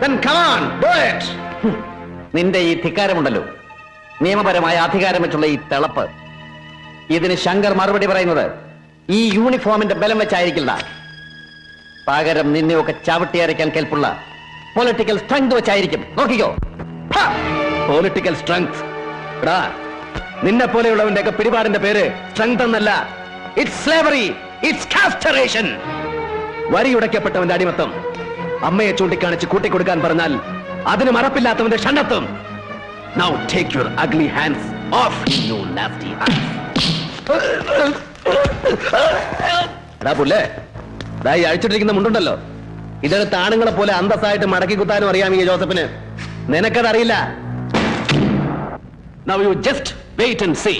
Then come on, do it. നിന്റെ ഈ ധിക്കാരമുണ്ടല്ലോ, നിയമപരമായ അധികാരം വെച്ചുള്ള ഈ തിളപ്പ്, ഇതിന് ശങ്കർ മറുപടി പറയുന്നത് ഈ യൂണിഫോമിന്റെ ബലം വെച്ചായിരിക്കില്ല. പകരം നിന്നെയൊക്കെ ചവിട്ടി അരയ്ക്കാൻ കെൽപ്പുള്ള പൊളിറ്റിക്കൽ സ്ട്രെങ്ത് വെച്ചായിരിക്കും. നോക്കിക്കോ, പൊളിറ്റിക്കൽ സ്ട്രെങ്ത്. നിന്നെ പോലെയുള്ളവന്റെ ഒക്കെ പിടിപാടിന്റെ പേര് സ്ട്രെങ്ത് എന്നല്ല, ഇറ്റ്സ് സ്ലേവറി, ഇറ്റ്സ് കാസ്റ്ററേഷൻ. വരിയുടയ്ക്കപ്പെട്ടവന്റെ അടിമത്തം. അമ്മയെ ചൂണ്ടിക്കാണിച്ച് കൂട്ടിക്കൊടുക്കാൻ പറഞ്ഞാൽ അതിന് മറപ്പില്ലാത്തവന്റെ ഷണ്ണത്വം. Now take your ugly hands off, you nasty hands. എടാ പുല്ലേ, ഈ അഴിച്ചിട്ടിരിക്കുന്ന മുണ്ടുണ്ടല്ലോ, ഇതെടുത്ത് ആണുങ്ങളെ പോലെ അന്തസ്സായിട്ട് മടക്കി കുത്താനും അറിയാം ഈ ജോസഫിന്. നിനക്കതറിയില്ല. Now you just wait and see.